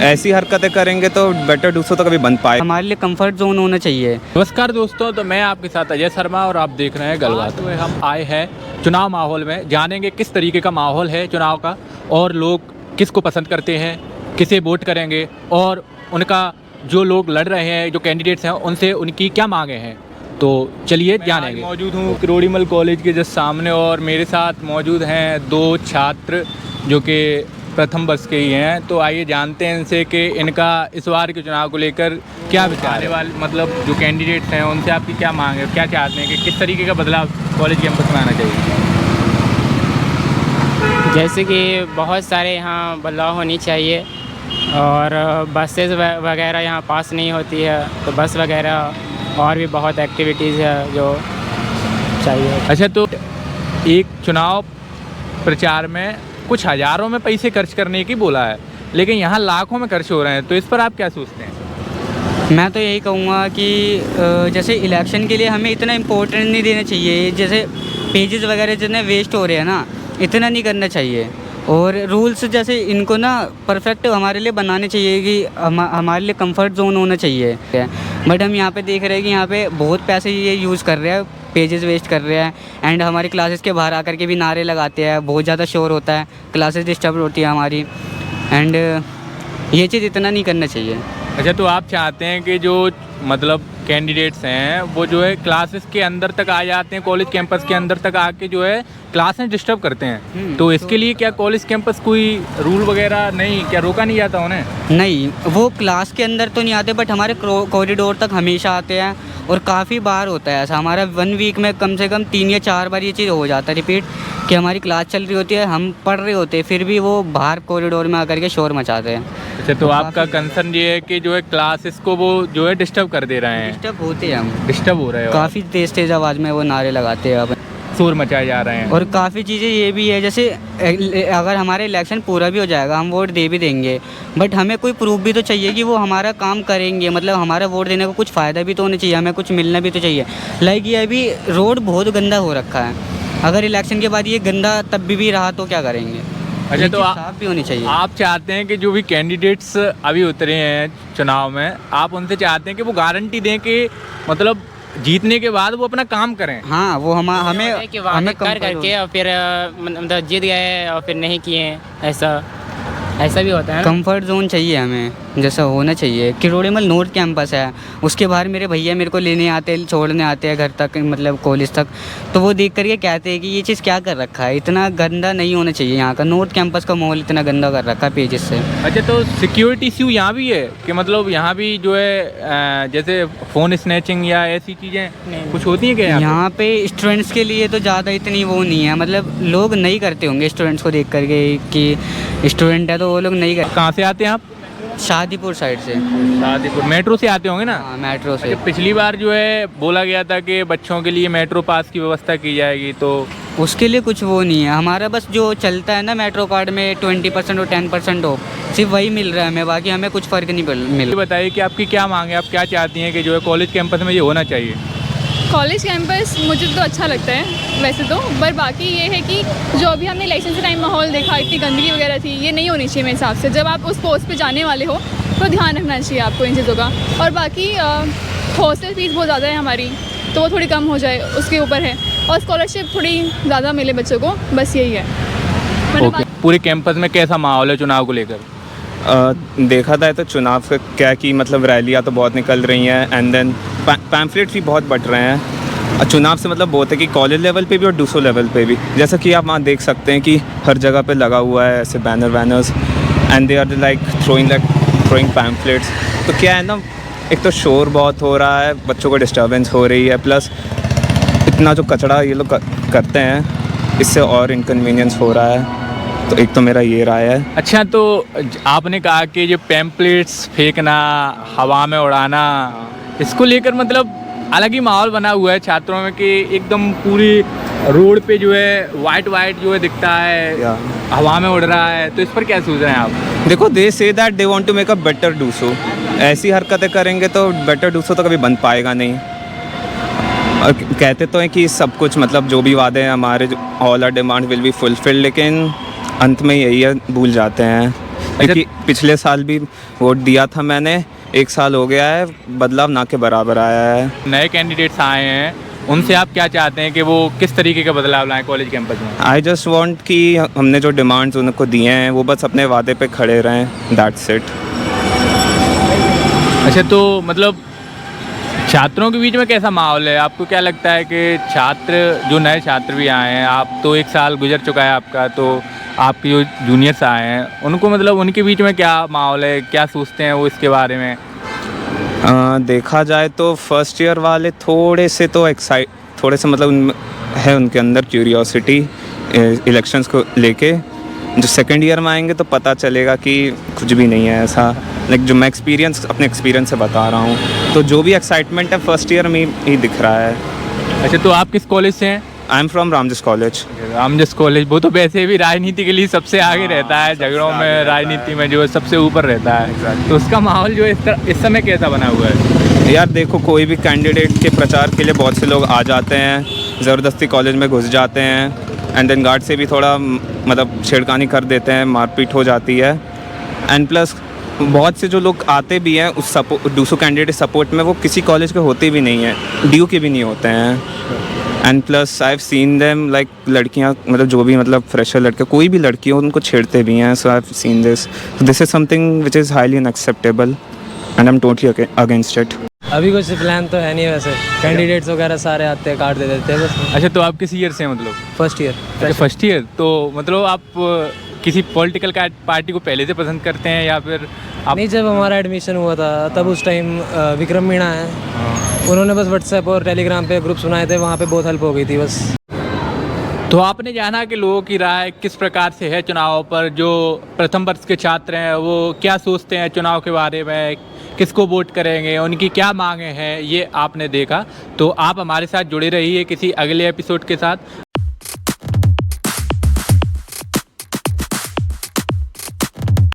ऐसी हरकतें करेंगे तो बेटर डूसो तो कभी बन पाए। हमारे लिए कंफर्ट जोन होना चाहिए। नमस्कार दोस्तों, तो मैं आपके साथ अजय शर्मा और आप देख रहे हैं गलबात। हम आए हैं चुनाव माहौल में, जानेंगे किस तरीके का माहौल है चुनाव का और लोग किसको पसंद करते हैं, किसे वोट करेंगे और उनका जो लोग लड़ रहे हैं, जो कैंडिडेट्स हैं, उनसे उनकी क्या मांगे हैं। तो चलिए जानेंगे। मौजूद हूँ किरोड़ीमल कॉलेज के जस्ट सामने और मेरे साथ मौजूद हैं दो छात्र जो कि प्रथम वर्ष के ही हैं। तो आइए जानते हैं इनसे कि इनका इस बार के चुनाव को लेकर क्या विचार है। वाले मतलब जो कैंडिडेट्स हैं उनसे आपकी क्या मांग है, क्या चाहते हैं कि किस तरीके का बदलाव कॉलेज कैंपस में आना चाहिए। जैसे कि बहुत सारे यहाँ बदलाव होनी चाहिए और बसेस वगैरह यहाँ पास नहीं होती है, तो बस वगैरह और भी बहुत एक्टिविटीज़ है जो चाहिए। अच्छा, तो एक चुनाव प्रचार में कुछ हज़ारों में पैसे खर्च करने की बोला है, लेकिन यहाँ लाखों में खर्च हो रहे हैं, तो इस पर आप क्या सोचते हैं। मैं तो यही कहूँगा कि जैसे इलेक्शन के लिए हमें इतना इम्पोर्टेंस नहीं देना चाहिए। जैसे पेजेस वगैरह जितने वेस्ट हो रहे हैं ना, इतना नहीं करना चाहिए। और रूल्स जैसे इनको ना परफेक्ट हमारे लिए बनाने चाहिए कि हमारे लिए कंफर्ट जोन होना चाहिए। बट हम यहाँ पे देख रहे हैं कि यहाँ पे बहुत पैसे ये यूज़ कर रहे हैं, पेजेस वेस्ट कर रहे हैं एंड हमारी क्लासेस के बाहर आकर के भी नारे लगाते हैं। बहुत ज़्यादा शोर होता है, क्लासेस डिस्टर्ब होती है हमारी एंड ये चीज़ इतना नहीं करना चाहिए। अच्छा, तो आप चाहते हैं कि जो मतलब कैंडिडेट्स हैं वो जो है क्लासेस के अंदर तक आ जाते हैं, कॉलेज कैंपस के अंदर तक आके जो है क्लासेस डिस्टर्ब करते हैं, तो इसके लिए क्या कॉलेज कैंपस कोई रूल वगैरह नहीं, क्या रोका नहीं जाता उन्हें। नहीं, वो क्लास के अंदर तो नहीं आते बट हमारे कॉरिडोर तक हमेशा आते हैं और काफ़ी बार होता है ऐसा। हमारा 1 वीक में कम से कम 3 या 4 बार ये चीज़ हो जाता है रिपीट कि हमारी क्लास चल रही होती है, हम पढ़ रहे होते हैं, फिर भी वो बाहर कॉरिडोर में आकर के शोर मचाते हैं। अच्छा, तो आपका कंसर्न ये है कि जो है क्लासेस को वो जो है डिस्टर्ब कर दे रहे हैं। डिस्टर्ब होते हैं हम, डिस्टर्ब हो रहे हैं, काफ़ी तेज़ तेज़ आवाज़ में वो नारे लगाते हैं, अब शोर मचाए जा रहे हैं। और काफ़ी चीज़ें ये भी है, जैसे अगर हमारा इलेक्शन पूरा भी हो जाएगा, हम वोट दे भी देंगे, बट हमें कोई प्रूफ भी तो चाहिए कि वो हमारा काम करेंगे। मतलब हमारा वोट देने को कुछ फ़ायदा भी तो होना चाहिए, हमें कुछ मिलना भी तो चाहिए। लाइक ये अभी रोड बहुत गंदा हो रखा है, अगर इलेक्शन के बाद ये गंदा तब भी रहा तो क्या करेंगे। अच्छा, तो साफ भी होनी चाहिए। आप चाहते हैं कि जो भी कैंडिडेट्स अभी उतरे हैं चुनाव में, आप उनसे चाहते हैं कि वो गारंटी दें कि मतलब जीतने के बाद वो अपना काम करें। हाँ, वो हमें हमें कर करके और फिर मतलब जीत गए और फिर नहीं किए, ऐसा भी होता है। कंफर्ट जोन चाहिए हमें, जैसा होना चाहिए। किरोड़ीमल नॉर्थ कैंपस है, उसके बाहर मेरे भैया मेरे को लेने आते हैं, छोड़ने आते हैं घर तक, मतलब कॉलेज तक, तो वो देख करके कहते हैं कि ये चीज़ क्या कर रखा है, इतना गंदा नहीं होना चाहिए। यहाँ का नॉर्थ कैंपस का माहौल इतना गंदा कर रखा है पेजेस से। अच्छा, तो सिक्योरिटी इश्यू यहाँ भी है कि मतलब यहाँ भी जो है जैसे फ़ोन स्नैचिंग या ऐसी चीज़ें कुछ होती हैं क्या यहाँ पे स्टूडेंट्स के लिए तो ज़्यादा इतनी वो नहीं है, मतलब लोग नहीं करते होंगे स्टूडेंट्स को देख करके कि स्टूडेंट है तो वो लोग नहीं करते। कहाँ से आते हैं आप। शादीपुर साइड से। शादीपुर मेट्रो से आते होंगे ना। हाँ, मेट्रो से। अच्छा, पिछली बार जो है बोला गया था कि बच्चों के लिए मेट्रो पास की व्यवस्था की जाएगी, तो उसके लिए कुछ वो नहीं है। हमारा बस जो चलता है ना मेट्रो कार्ड में 20% और 10% ऑफ, सिर्फ वही मिल रहा है हमें, बाकी हमें कुछ फ़र्क नहीं मिल। बताइए कि आपकी क्या मांग है, आप क्या चाहती हैं कि जो है कॉलेज कैंपस में ये होना चाहिए। कॉलेज कैंपस मुझे तो अच्छा लगता है वैसे तो, पर बाकी ये है कि जो अभी हमने इलेक्शन से टाइम माहौल देखा, इतनी गंदगी वगैरह थी, ये नहीं होनी चाहिए मेरे हिसाब से। जब आप उस पोस्ट पे जाने वाले हो तो ध्यान रखना चाहिए आपको इन चीज़ों का। और बाकी हॉस्टल फीस बहुत ज़्यादा है हमारी, तो वो थोड़ी कम हो जाए, उसके ऊपर है। और स्कॉलरशिप थोड़ी ज़्यादा मिले बच्चों को, बस यही है। पूरे कैंपस में कैसा माहौल है चुनाव को लेकर। देखा जाए तो चुनाव का क्या कि मतलब रैलियाँ तो बहुत निकल रही हैं एंड देन पैम्फलेट्स भी बहुत बट रहे हैं। चुनाव से मतलब बहुत है कि कॉलेज लेवल पे भी और दूसरों लेवल पे भी, जैसा कि आप वहाँ देख सकते हैं कि हर जगह पे लगा हुआ है ऐसे banners and they are like throwing pamphlets. तो क्या है ना, एक तो शोर बहुत हो रहा है, बच्चों को डिस्टर्बेंस हो रही है, प्लस इतना जो कचरा ये लोग करते हैं इससे और इनकन्वीनियंस हो रहा है। तो एक तो मेरा ये राय है। अच्छा, तो आपने कहा कि जो पैम्पलेट्स फेंकना, हवा में उड़ाना, इसको लेकर मतलब अलग ही माहौल बना हुआ है छात्रों में कि एकदम पूरी रोड पे जो है वाइट जो है दिखता है, हवा में उड़ रहा है, तो इस पर क्या सोच रहे हैं आप। देखो, they say that they want to make a better डूसो। ऐसी हरकतें करेंगे तो बेटर डूसो तो कभी बन पाएगा नहीं। और कहते तो हैं कि सब कुछ मतलब जो भी वादे हैं हमारे, all our demand will be fulfilled, लेकिन अंत में यही है, भूल जाते हैं। क्योंकि पिछले साल भी वोट दिया था मैंने, 1 साल हो गया है, बदलाव ना के बराबर आया है। नए कैंडिडेट्स आए हैं, उनसे आप क्या चाहते हैं कि वो किस तरीके का बदलाव लाएं कॉलेज कैंपस में? आई जस्ट वॉन्ट कि हमने जो डिमांड्स उनको दिए हैं वो बस अपने वादे पे खड़े रहें, दैट्स इट। अच्छा, तो मतलब छात्रों के बीच में कैसा माहौल है? आपको क्या लगता है कि छात्र, जो नए छात्र भी आए हैं, आप तो 1 साल गुजर चुका है आपका, तो आपके जो जूनियर्स आए हैं उनको मतलब उनके बीच में क्या माहौल है, क्या सोचते हैं वो इसके बारे में? देखा जाए तो फर्स्ट ईयर वाले थोड़े से मतलब है उनके अंदर क्यूरियोसिटी इलेक्शंस को लेके। जो सेकंड ईयर में आएंगे तो पता चलेगा कि कुछ भी नहीं है ऐसा। लाइक जो मैं अपने एक्सपीरियंस से बता रहा हूँ, तो जो भी एक्साइटमेंट है फर्स्ट ईयर में ही दिख रहा है। अच्छा, तो आप किस कॉलेज से हैं? I am from Ramjas college. Ramjas college, वो तो वैसे भी राजनीति के लिए सबसे आगे रहता है, झगड़ों में, राजनीति में जो है सबसे ऊपर रहता है। तो उसका माहौल जो है इस समय कैसा बना हुआ है? यार देखो, कोई भी कैंडिडेट के प्रचार के लिए बहुत से लोग आ जाते हैं, ज़बरदस्ती कॉलेज में घुस जाते हैं, एंड देन गार्ड से भी थोड़ा मतलब छेड़खानी कर देते हैं, मारपीट हो जाती है। एंड प्लस बहुत से जो लोग आते भी हैं उस दूसरे कैंडिडेट सपोर्ट में, वो किसी कॉलेज के होते भी नहीं हैं, ड्यू के भी नहीं होते हैं। And plus I have seen them like लड़कियां, मतलब जो भी मतलब फ्रेशर लड़के, कोई भी लड़की हो, उनको छेड़ते भी हैं। So I have seen this is something which is highly unacceptable and I am totally against it. अभी कुछ प्लान तो है नहीं वैसे, कैंडिडेट्स वगैरह सारे आते हैं, कार्ड दे देते हैं बस। अच्छा, तो आप किस ईयर से हैं मतलब? First year. अच्छा, फर्स्ट ईयर। तो मतलब आप किसी पॉलिटिकल पार्टी को पहले से पसंद करते हैं या फिर आप? नहीं, जब हमारा एडमिशन हुआ था तब उस टाइम विक्रम मीणा है, उन्होंने बस व्हाट्सएप और टेलीग्राम पे ग्रुप्स बनाए थे, वहाँ पे बहुत हेल्प हो गई थी बस। तो आपने जाना कि लोगों की राय किस प्रकार से है चुनाव पर, जो प्रथम वर्ष के छात्र हैं वो क्या सोचते हैं चुनाव के बारे में, किसको वोट करेंगे, उनकी क्या मांगें हैं, ये आपने देखा। तो आप हमारे साथ जुड़े रहिए किसी अगले एपिसोड के साथ।